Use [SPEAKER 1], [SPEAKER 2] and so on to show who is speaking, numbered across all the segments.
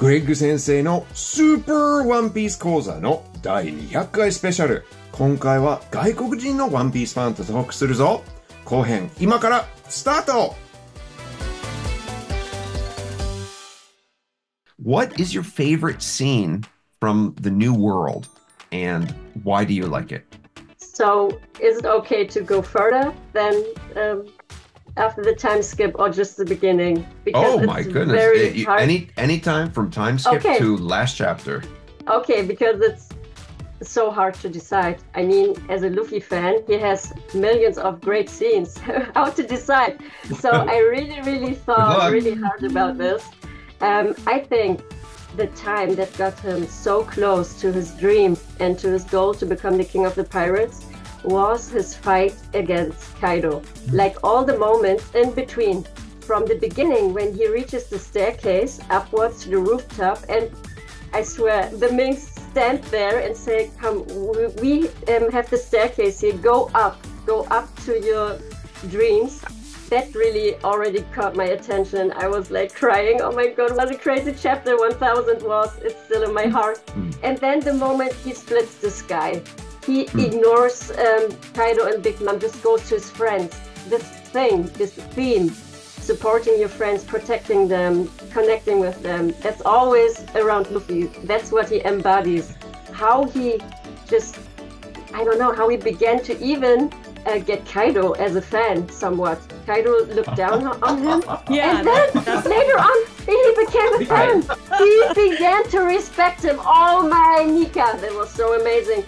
[SPEAKER 1] グレッグ先生のスーパーワンピース講座の第200回スペシャル。今回は外国人のワンピースファンとトークするぞ。後編、今からスタート。 What is your favorite scene from the new world and why do you like it?
[SPEAKER 2] So, is it okay to go further than after the time skip or just the beginning?
[SPEAKER 1] Because my goodness. Any time from time skip to last chapter.
[SPEAKER 2] Okay, because it's so hard to decide. I mean, as a Luffy fan, he has millions of great scenes. How to decide? So I really thought really hard about this. I think the time that got him so close to his dream and to his goal to become the king of the pirates was his fight against Kaido. Like all the moments in between, from the beginning when he reaches the staircase upwards to the rooftop, and I swear the Minks stand there and say, come, we have the staircase here, go up to your dreams. That really already caught my attention. I was like crying, oh my god, what a crazy chapter 1000 was. It's still in my heart. And then the moment he splits the sky, he ignores Kaido and Big Mom, just goes to his friends. This theme, supporting your friends, protecting them, connecting with them, that's always around Luffy. That's what he embodies. How he just, I don't know, how he began to even get Kaido as a fan somewhat. Kaido looked down on him, and then later on he became a fan. He began to respect him. Oh my Nika, that was so amazing.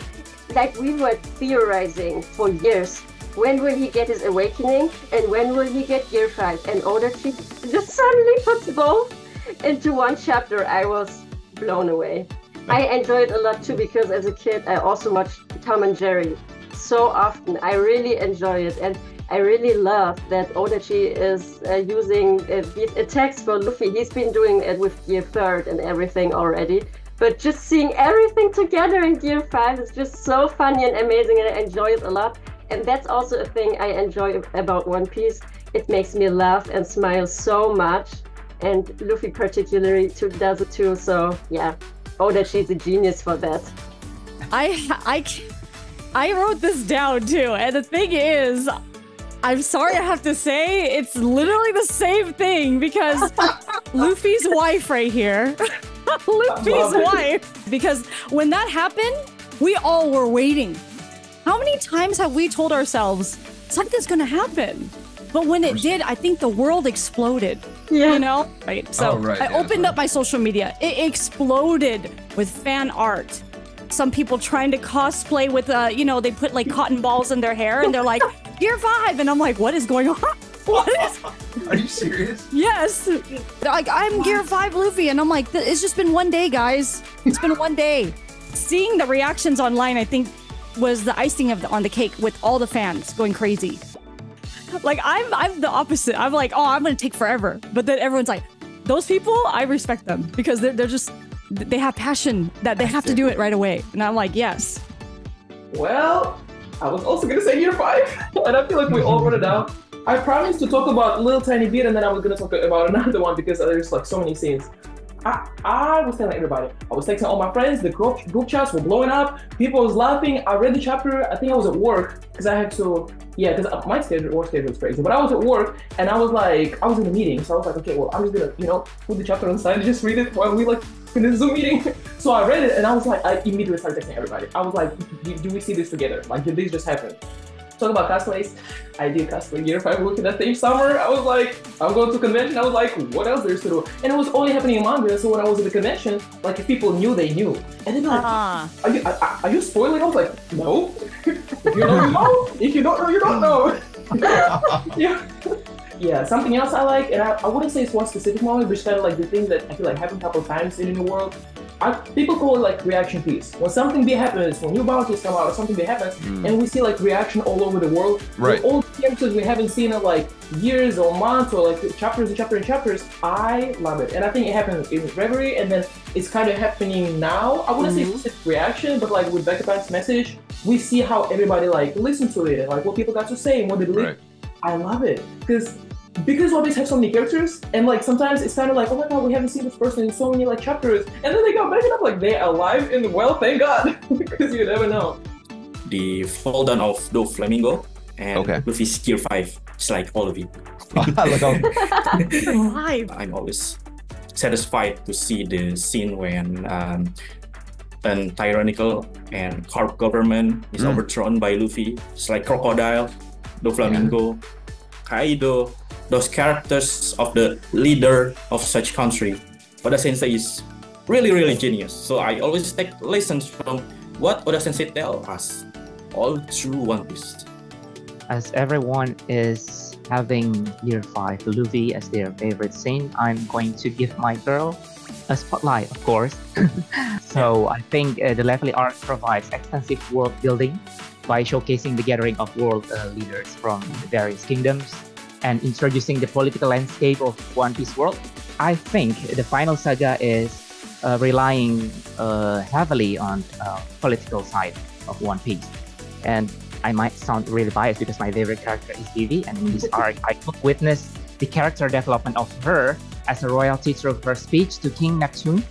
[SPEAKER 2] Like we were theorizing for years. When will he get his awakening? And when will he get Gear 5? And Odachi just suddenly puts both into one chapter. I was blown away. I enjoyed it a lot too because as a kid I also watched Tom and Jerry so often. I really enjoy it, and I really love that Odachi is using these attacks for Luffy. He's been doing it with Gear 3 and everything already. But just seeing everything together in Gear 5 is just so funny and amazing, and I enjoy it a lot. And that's also a thing I enjoy about One Piece. It makes me laugh and smile so much. And Luffy particularly does it too. So yeah, Odachi's a genius for that.
[SPEAKER 3] I wrote this down too. And the thing is, I'm sorry I have to say, it's literally the same thing because Luffy's wife right here. Luffy's wife. Because when that happened, we all were waiting. How many times have we told ourselves something's gonna happen? But when it did, I think the world exploded.
[SPEAKER 2] Yeah.
[SPEAKER 3] You know? Right. So I opened up my social media. It exploded with fan art. Some people trying to cosplay with, they put like cotton balls in their hair and they're like, Gear 5. And I'm like, what is going on? What is?
[SPEAKER 1] Are you serious?
[SPEAKER 3] Yes. They're like, I'm Gear 5 Luffy. And I'm like, it's just been one day, guys. It's been one day. Seeing the reactions online, I think, was the icing on the cake with all the fans going crazy. Like, I'm the opposite. I'm like, oh, I'm going to take forever. But then everyone's like, those people, I respect them because they're just, they have passion that they have to do it right away. And I'm like, yes.
[SPEAKER 4] Well, I was also going to say Gear 5. And I feel like we all wrote it down. I promised to talk about a little tiny bit, and then I was going to talk about another one because there's like so many scenes. I was telling everybody. I was texting all my friends. The group chats were blowing up. People was laughing. I read the chapter. I think I was at work because I had to, because my work schedule was crazy. But I was at work and I was in a meeting. So I was like, okay, well, I'm just gonna, put the chapter on the side and just read it while we like in the Zoom meeting. So I read it and I was like, I immediately started texting everybody. I was like, do we see this together? Like, did this just happen? Talk about cosplays. I did cosplay Gear 5 looking that same summer. I was like, I'm going to convention. I was like, what else there's to do? And it was only happening in manga. So when I was at the convention, like if people knew, they knew. And then like, are you spoiling? I was like, no. If you know, you know. If you don't know, you don't know. Yeah. Something else I like, and I wouldn't say it's one specific moment, but it's kind of like the thing that I feel like happened a couple of times in the world. People call it like reaction piece. When something big happens, when new bounties come out or something big happens, and we see like reaction all over the world.
[SPEAKER 1] Right.
[SPEAKER 4] All the characters we haven't seen in like years or months or like chapters and chapters and chapters. I love it. And I think it happened in Reverie, and then it's kind of happening now. I wouldn't say it's reaction, but like with Vegapank's message, we see how everybody like listened to it and like what people got to say and what they believe. Right. I love it because because One Piece has so many characters, and like sometimes it's kind of like, oh my god, we haven't seen this person in so many like chapters, and then they got back up like they're alive and well, thank God, because you never know.
[SPEAKER 5] The fall down of Doflamingo and Luffy's Gear 5, just like all of it. I'm always satisfied to see the scene when an tyrannical and corrupt government is overthrown by Luffy. It's like Crocodile, Doflamingo, Kaido, those characters of the leader of such country. Oda Sensei is really genius. So I always take lessons from what Oda Sensei tell us all through One Piece.
[SPEAKER 6] As everyone is having Year 5 Luffy as their favorite scene, I'm going to give my girl a spotlight, of course. So I think the Levelly arc provides extensive world building by showcasing the gathering of world leaders from the various kingdoms and introducing the political landscape of One Piece world. I think the final saga is relying heavily on political side of One Piece. And I might sound really biased because my favorite character is Vivi, and in this arc I could witness the character development of her as a royalty through her speech to King Neptune,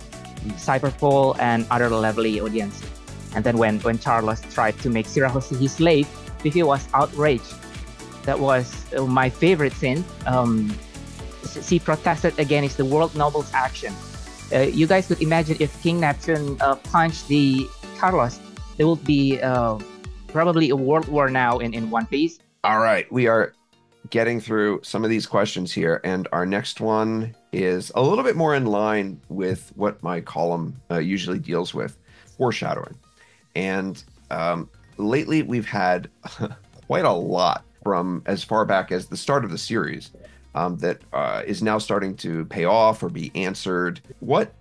[SPEAKER 6] Cyberpole, and other Levelly audiences. And then when Charles tried to make Shirahoshi his slave, Vivi was outraged. That was my favorite scene. She protested against the world noble's action. You guys could imagine if King Neptune punched the Carlos, there would be probably a world war now in One Piece.
[SPEAKER 1] All right, we are getting through some of these questions here, and our next one is a little bit more in line with what my column usually deals with, foreshadowing. And lately we've had quite a lot from as far back as the start of the series that is now starting to pay off or be answered. What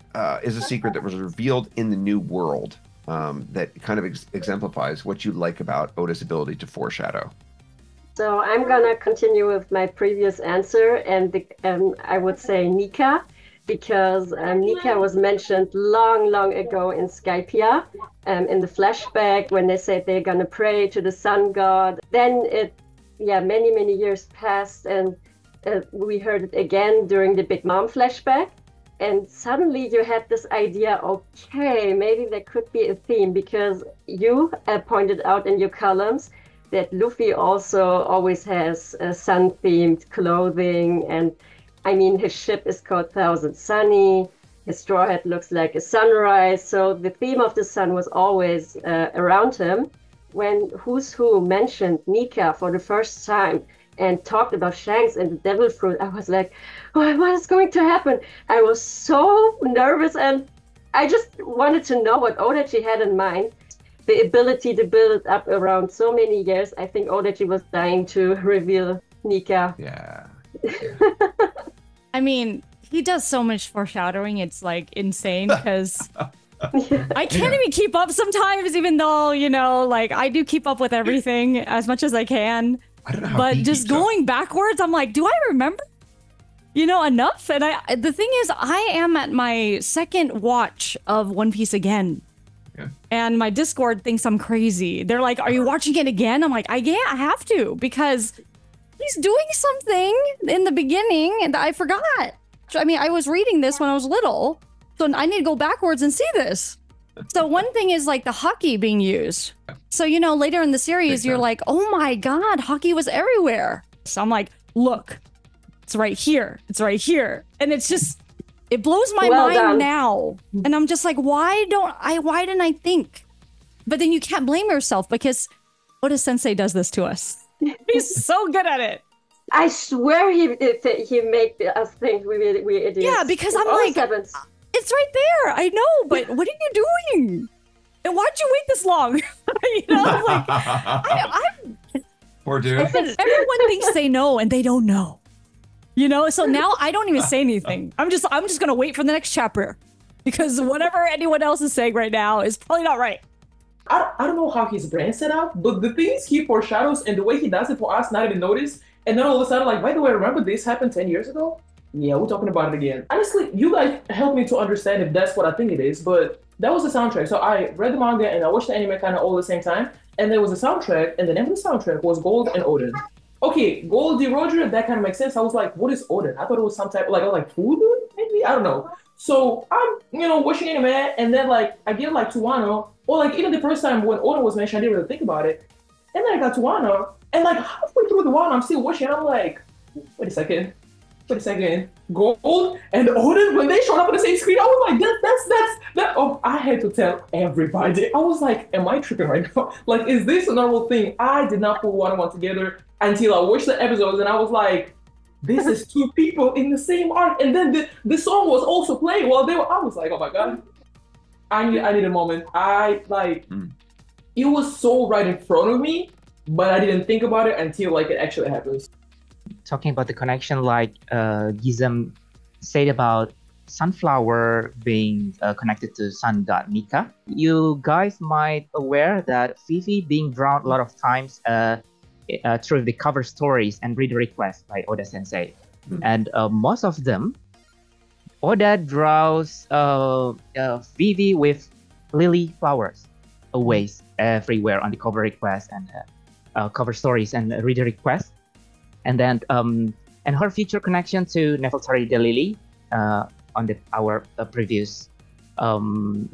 [SPEAKER 1] is a secret that was revealed in the new world that kind of exemplifies what you like about Oda's ability to foreshadow?
[SPEAKER 2] So I'm gonna continue with my previous answer, and I would say Nika, because Nika was mentioned long ago in Skypiea, in the flashback when they said they're gonna pray to the sun god. Then many years passed, and we heard it again during the Big Mom flashback. And suddenly you had this idea, okay, maybe there could be a theme, because you pointed out in your columns that Luffy also always has sun-themed clothing. And I mean, his ship is called Thousand Sunny. His straw hat looks like a sunrise. So the theme of the sun was always around him. When Who's Who mentioned Nika for the first time and talked about Shanks and the devil fruit, I was like, oh, what is going to happen? I was so nervous, and I just wanted to know what Odachi had in mind. The ability to build it up around so many years. I think Odachi was dying to reveal Nika.
[SPEAKER 1] Yeah.
[SPEAKER 3] I mean, he does so much foreshadowing, it's like insane, because I can't even keep up sometimes, even though, like I do keep up with everything as much as I can.
[SPEAKER 1] I don't know how
[SPEAKER 3] but just going backwards, I'm like, do I remember, enough? And the thing is, I am at my second watch of One Piece again. Yeah. And my Discord thinks I'm crazy. They're like, are you watching it again? I'm like, I have to, because he's doing something in the beginning and I forgot. I mean, I was reading this when I was little, so I need to go backwards and see this. So one thing is like the hockey being used. So, later in the series, you're like, oh my God, hockey was everywhere. So I'm like, look, it's right here. It's right here. And it's just, it blows my mind now. And I'm just like, why didn't I think? But then you can't blame yourself, because Oda Sensei does this to us. He's so good at it.
[SPEAKER 2] I swear he made us think we're idiots.
[SPEAKER 3] Yeah, because I'm like, it's right there. I know, but what are you doing? And why'd you wait this long? Like, I'm
[SPEAKER 1] poor dude.
[SPEAKER 3] Everyone thinks they know and they don't know. So now I don't even say anything. I'm just gonna wait for the next chapter, because whatever anyone else is saying right now is probably not right.
[SPEAKER 4] I don't know how his brain's set up, but the things he foreshadows and the way he does it for us not even notice, and then all of a sudden, like, by the way, remember this happened 10 years ago? Yeah, we're talking about it again. Honestly, you guys helped me to understand if that's what I think it is, but that was the soundtrack. So I read the manga and I watched the anime kind of all at the same time, and there was a soundtrack, and the name of the soundtrack was Gold and Odin. okay, Goldie Roger, that kind of makes sense. I was like, what is Oden? I thought it was some type of like food, maybe? I don't know. So I'm, watching anime, and then like I get like to Wano, or like even the first time when Oden was mentioned, I didn't really think about it. And then I got to Wano, and like halfway through the Wano, I'm still watching, and I'm like, wait a second. Gold and Oden, when they showed up on the same screen, I was like, that. Oh, I had to tell everybody. I was like, am I tripping right now? Like, is this a normal thing? I did not put one and one together until I watched the episodes, and I was like, this is two people in the same arc. And then the song was also playing while they were. I was like, oh my god, I need a moment. It was so right in front of me, but I didn't think about it until like it actually happens.
[SPEAKER 6] Talking about the connection, like Gizem said about sunflower being connected to sun god Nika. You guys might aware that Vivi being drawn a lot of times through the cover stories and reader requests by Oda Sensei. And most of them, Oda draws Vivi with lily flowers always everywhere on the cover requests and cover stories and reader requests. And then and her future connection to Nefeltari the Lily on our previous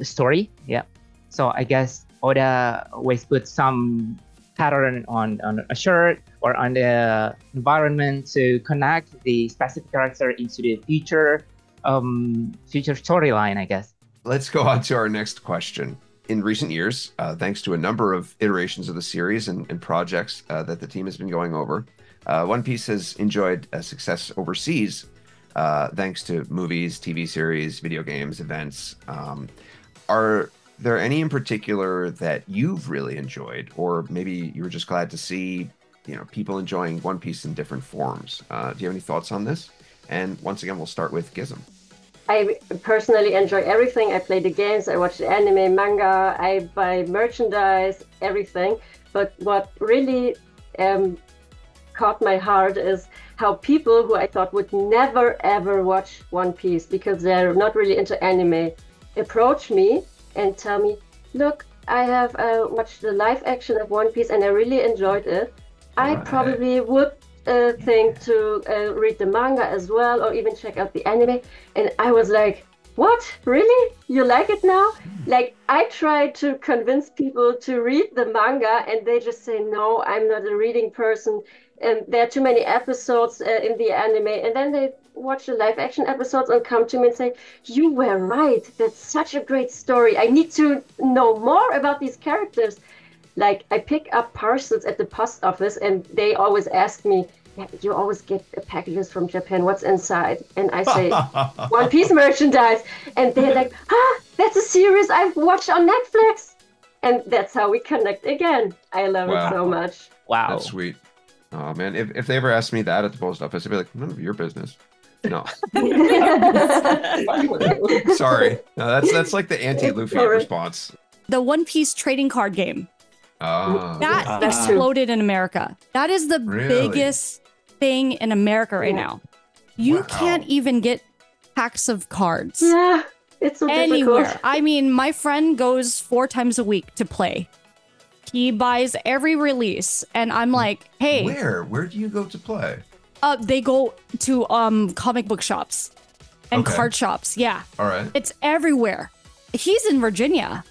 [SPEAKER 6] story. Yeah. So I guess Oda always put some pattern on a shirt or on the environment to connect the specific character into the future storyline, I guess.
[SPEAKER 1] Let's go on to our next question. In recent years, thanks to a number of iterations of the series and projects that the team has been going over, One Piece has enjoyed a success overseas thanks to movies, TV series, video games, events. Are there any in particular that you've really enjoyed, or maybe you were just glad to see, people enjoying One Piece in different forms? Do you have any thoughts on this? And once again, we'll start with Gizem.
[SPEAKER 2] I personally enjoy everything. I play the games, I watch the anime, manga, I buy merchandise, everything. But what really caught my heart is how people who I thought would never ever watch One Piece because they're not really into anime approach me and tell me, look, I have watched the live action of One Piece and I really enjoyed it. I probably would think to read the manga as well, or even check out the anime. And I was like, what? Really? You like it now? Like, I tried to convince people to read the manga and they just say, no, I'm not a reading person. And there are too many episodes in the anime. And then they watch the live action episodes and come to me and say, you were right. That's such a great story. I need to know more about these characters. Like, I pick up parcels at the post office and they always ask me, you always get packages from Japan, what's inside? And I say, One Piece merchandise. And they're like, that's a series I've watched on Netflix. And that's how we connect again. I love it so much.
[SPEAKER 6] Wow.
[SPEAKER 1] That's sweet. Oh, man. If they ever asked me that at the post office, I'd be like, none of your business. No. Sorry. No, that's like the anti-Luffy response.
[SPEAKER 3] The One Piece trading card game. That exploded in America. That is the biggest thing in America right now. You can't even get packs of cards.
[SPEAKER 2] Yeah, it's so
[SPEAKER 3] anywhere.
[SPEAKER 2] Difficult.
[SPEAKER 3] I mean, my friend goes 4 times a week to play. He buys every release, and I'm like, hey.
[SPEAKER 1] Where do you go to play?
[SPEAKER 3] They go to comic book shops and card shops. Yeah.
[SPEAKER 1] All right.
[SPEAKER 3] It's everywhere. He's in Virginia.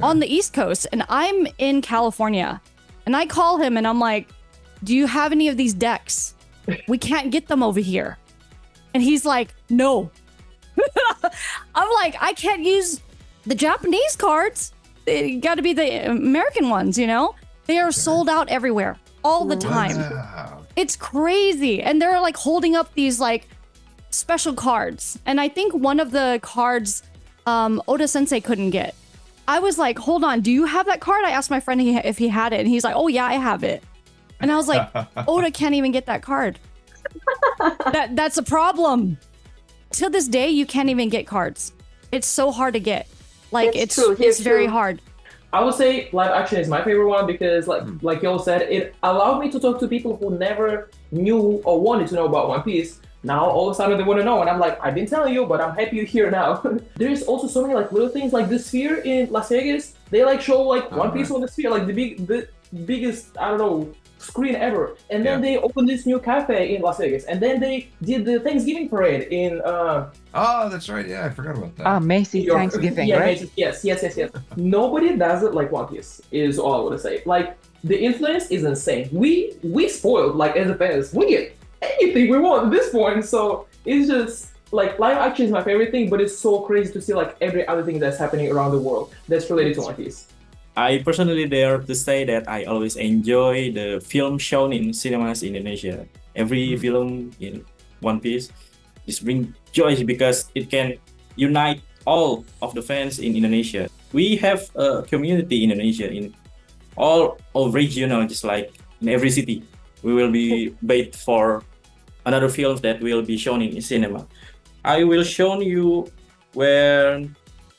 [SPEAKER 3] On the East Coast, and I'm in California, and I call him and I'm like, do you have any of these decks? We can't get them over here. And he's like, no. I'm like, I can't use the Japanese cards. They got to be the American ones, They are sold out everywhere all the time. Wow. It's crazy. And they're like holding up these like special cards. And I think one of the cards Oda Sensei couldn't get. I was like, hold on, do you have that card? I asked my friend if he had it, and he's like, oh yeah, I have it. And I was like, Oda can't even get that card. That's a problem. To this day, you can't even get cards. It's so hard to get. Like, it's very hard.
[SPEAKER 4] I would say live action is my favorite one because, like y'all said, it allowed me to talk to people who never knew or wanted to know about One Piece. Now all of a sudden they want to know, and I'm like, I've been telling you, but I'm happy you're here now. There's also so many like little things, like the sphere in Las Vegas. They like show like One Piece on the sphere, like the biggest, I don't know, screen ever. And then they opened this new cafe in Las Vegas. And then they did the Thanksgiving parade in
[SPEAKER 1] Oh, that's right. Yeah, I forgot about that.
[SPEAKER 6] Macy's
[SPEAKER 4] York.
[SPEAKER 6] Thanksgiving,
[SPEAKER 4] Yeah,
[SPEAKER 6] right?
[SPEAKER 4] Macy's. Yes. Nobody does it like One Piece, is all I want to say. Like, the influence is insane. We spoiled, like, as a fans. We get anything we want at this point. So it's just, like, live action is my favorite thing, but it's so crazy to see, like, every other thing that's happening around the world that's related to One Piece.
[SPEAKER 5] I personally dare to say that I always enjoy the film shown in cinemas in Indonesia. Every film in One Piece just bring joy because it can unite all of the fans in Indonesia. We have a community in Indonesia in all of regional, just like in every city. We will be wait for another films that will be shown in cinema. I will show you where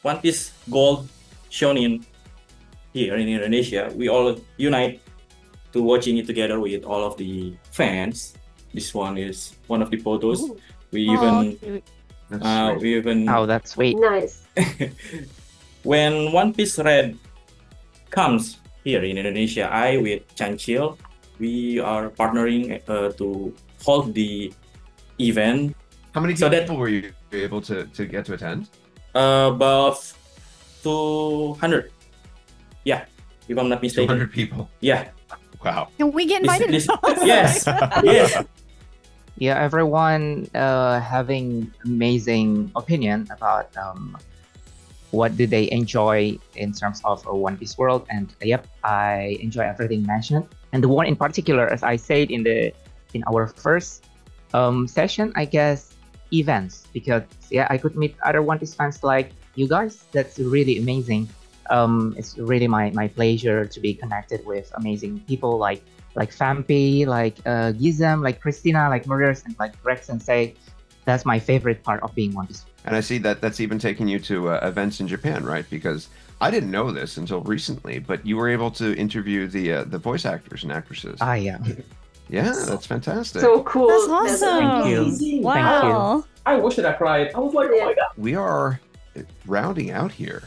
[SPEAKER 5] One Piece Gold shown in here in Indonesia. We all unite to watching it together with all of the fans. This one is one of the photos.
[SPEAKER 3] Ooh.
[SPEAKER 5] We
[SPEAKER 3] Cute.
[SPEAKER 5] even
[SPEAKER 6] Oh, that's sweet.
[SPEAKER 2] Nice.
[SPEAKER 5] when One Piece Red comes here in Indonesia, I with Chanchil, we are partnering to hold the event.
[SPEAKER 1] How many
[SPEAKER 5] So that-
[SPEAKER 1] people were you able to get to attend?
[SPEAKER 5] About 200. Yeah, if I'm not mistaken.
[SPEAKER 1] 200 people.
[SPEAKER 5] Yeah.
[SPEAKER 1] Wow.
[SPEAKER 3] Can we get invited?
[SPEAKER 5] Yes. Yes.
[SPEAKER 6] Yeah, everyone having amazing opinion about what do they enjoy in terms of a One Piece world, and yep, I enjoy everything mentioned. And the one in particular, as I said in our first session, I guess events, because yeah, I could meet other One Piece fans like you guys. That's really amazing. It's really my pleasure to be connected with amazing people like Fampi, like Gizem, like Christina, like Murders, and like Greg Sensei. That's my favorite part of being One Piece.
[SPEAKER 1] And I see that that's even taken you to events in Japan, right? Because I didn't know this until recently, but you were able to interview the voice actors and actresses.
[SPEAKER 6] Ah, yeah.
[SPEAKER 1] Yeah, that's fantastic.
[SPEAKER 2] So cool.
[SPEAKER 3] That's awesome.
[SPEAKER 6] Thank you.
[SPEAKER 4] Amazing.
[SPEAKER 3] Wow.
[SPEAKER 4] I wish that I cried. I was like, oh my god.
[SPEAKER 1] We are rounding out here.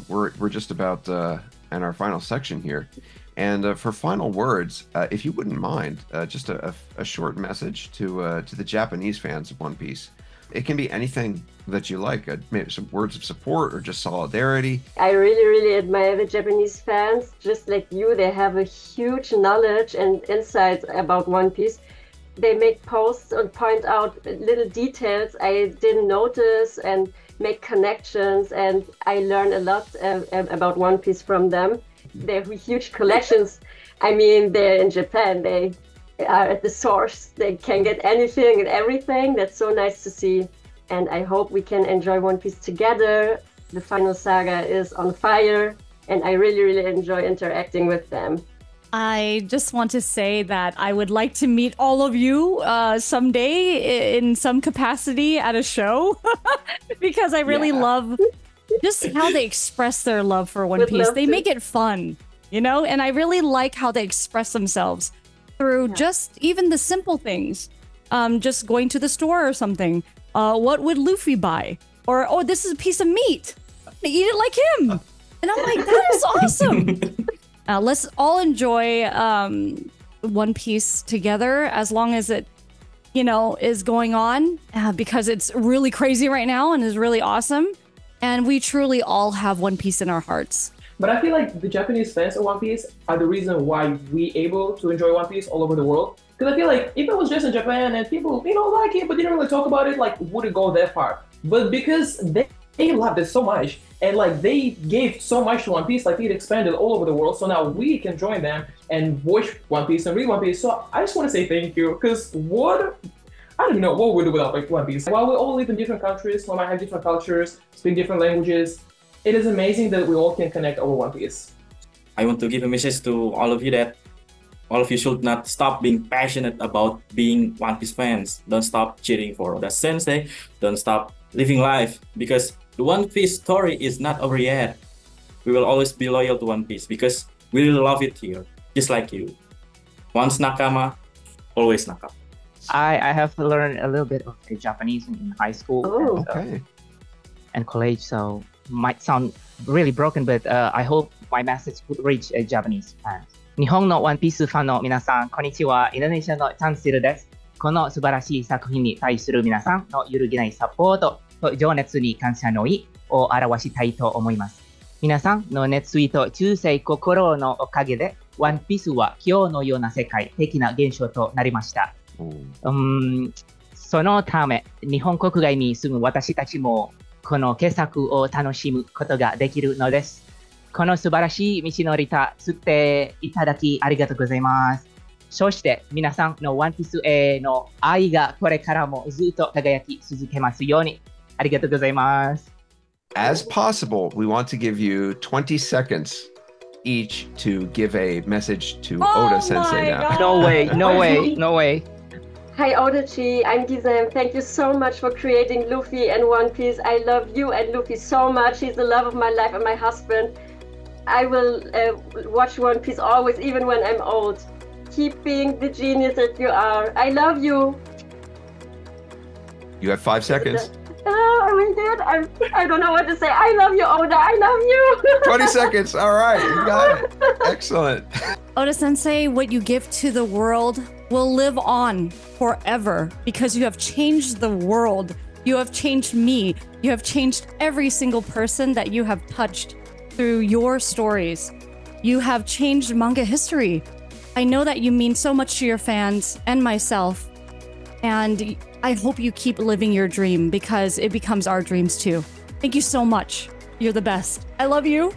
[SPEAKER 1] We're just about in our final section here. And for final words, if you wouldn't mind, just a short message to the Japanese fans of One Piece. It can be anything that you like, maybe some words of support or just solidarity.
[SPEAKER 2] I really, really admire the Japanese fans. Just like you, they have a huge knowledge and insight about One Piece. They make posts and point out little details I didn't notice and make connections. And I learn a lot about One Piece from them. They have huge collections. I mean, they're in Japan. They are at the source. They can get anything and everything. That's so nice to see. And I hope we can enjoy One Piece together. The final saga is on fire, and I really, really enjoy interacting with them.
[SPEAKER 3] I just want to say that I would like to meet all of you someday in some capacity at a show because I really love just how they express their love for One
[SPEAKER 2] Would
[SPEAKER 3] Piece.
[SPEAKER 2] love
[SPEAKER 3] They
[SPEAKER 2] to.
[SPEAKER 3] make it fun, you know? And I really like how they express themselves through just even the simple things. Just going to the store or something. What would Luffy buy? Or, oh, this is a piece of meat. I eat it like him. And I'm like, that is awesome. Let's all enjoy One Piece together as long as it, you know, is going on because it's really crazy right now and is really awesome. And we truly all have One Piece in our hearts.
[SPEAKER 4] But I feel like the Japanese fans of One Piece are the reason why we able to enjoy One Piece all over the world. Because I feel like if it was just in Japan and people, you know, like it, but didn't really talk about it, like, wouldn't go that far. But because they loved it so much, and like they gave so much to One Piece, like it expanded all over the world. So now we can join them and watch One Piece and read One Piece. So I just want to say thank you, because I don't know what we do without like One Piece. While we all live in different countries, we might have different cultures, speak different languages, it is amazing that we all can connect over One Piece.
[SPEAKER 5] I want to give a message to all of you that all of you should not stop being passionate about being One Piece fans. Don't stop cheering for Oda Sensei. Don't stop living life, because the One Piece story is not over yet. We will always be loyal to One Piece because we really love it here, just like you. Once nakama, always nakama.
[SPEAKER 6] I have learned a little bit of Japanese in high school
[SPEAKER 2] Oh.
[SPEAKER 1] Okay.
[SPEAKER 6] and college, so might sound really broken, but I hope my message would reach Japanese fans. 日本のワンピースファンの皆さん、こんにちは。インドネシアのチャンシルです。この素晴らしい作品に対する皆さんの揺るぎないサポートと情熱に感謝の意を表したいと思います。皆さんの熱意と忠誠心のおかげで、ワンピースは今日のような世界的な現象となりました。そのため、日本国外に住む私たちも、この傑作を楽しむことができるのです。この素晴らしい道のりた吸っていただきありがとうございます。そして皆さんのワンピースへの愛がこれからもずっと輝き続けますように。ありがとうございます。
[SPEAKER 1] As possible, we want to give you 20 seconds each to give a message to Oda Sensei now.
[SPEAKER 6] No way, no way, no way.
[SPEAKER 2] Hi Odachi, I'm Gizem. Thank you so much for creating Luffy and One Piece. I love you and Luffy so much. He's the love of my life and my husband. I will watch One Piece always, even when I'm old. Keep being the genius that you are. I love you.
[SPEAKER 1] You have 5 seconds.
[SPEAKER 2] Oh my god, I don't know what to say. I love you, Oda. I love you.
[SPEAKER 1] 20 seconds. All right, you got it. Excellent.
[SPEAKER 3] Oda Sensei, what you give to the world will live on forever because you have changed the world. You have changed me. You have changed every single person that you have touched through your stories. You have changed manga history. I know that you mean so much to your fans and myself. And I hope you keep living your dream because it becomes our dreams too. Thank you so much. You're the best. I love you.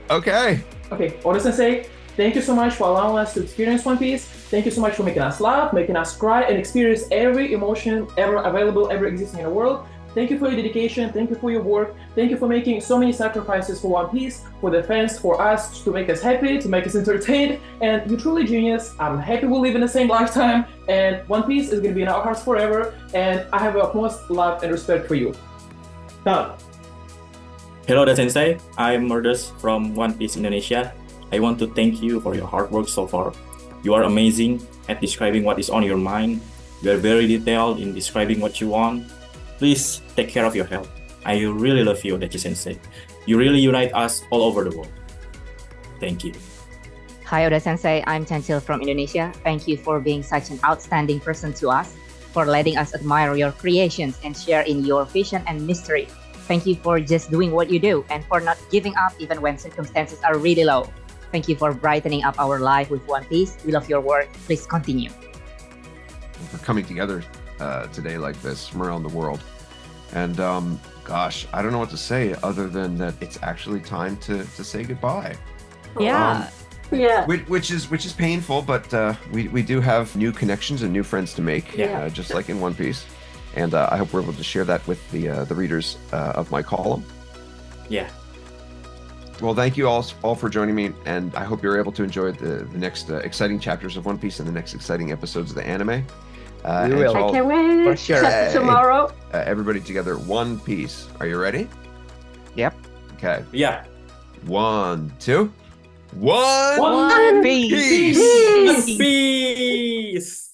[SPEAKER 1] Okay.
[SPEAKER 4] Okay, Oda Sensei, thank you so much for allowing us to experience One Piece. Thank you so much for making us laugh, making us cry, and experience every emotion ever available, ever existing in the world. Thank you for your dedication. Thank you for your work. Thank you for making so many sacrifices for One Piece, for the fans, for us, to make us happy, to make us entertained. And you're truly genius. I'm happy we live in the same lifetime. And One Piece is going to be in our hearts forever. And I have utmost love and respect for you. Done.
[SPEAKER 5] Hello, Oda Sensei. I'm Murders from One Piece Indonesia. I want to thank you for your hard work so far. You are amazing at describing what is on your mind. You are very detailed in describing what you want. Please take care of your health. I really love you, Odachi Sensei. You really unite us all over the world. Thank you.
[SPEAKER 6] Hi Oda Sensei, I'm Chancil from Indonesia. Thank you for being such an outstanding person to us, for letting us admire your creations and share in your vision and mystery. Thank you for just doing what you do and for not giving up even when circumstances are really low. Thank you for brightening up our life with One Piece. We love your work. Please continue.
[SPEAKER 1] For coming together today like this from around the world. And gosh, I don't know what to say other than that it's actually time to say goodbye.
[SPEAKER 3] Yeah.
[SPEAKER 2] Yeah.
[SPEAKER 1] Which is painful, but we do have new connections and new friends to make, just like in One Piece. And I hope we're able to share that with the readers of my column.
[SPEAKER 5] Yeah.
[SPEAKER 1] Well, thank you all for joining me, and I hope you're able to enjoy the next exciting chapters of One Piece and the next exciting episodes of the anime.
[SPEAKER 6] We will.
[SPEAKER 2] I can't wait.
[SPEAKER 6] For sure.
[SPEAKER 2] Tomorrow.
[SPEAKER 1] Everybody together, One Piece. Are you ready?
[SPEAKER 6] Yep.
[SPEAKER 1] Okay.
[SPEAKER 5] Yeah.
[SPEAKER 1] 1, 2. One
[SPEAKER 6] Piece.
[SPEAKER 1] Piece.
[SPEAKER 5] Peace.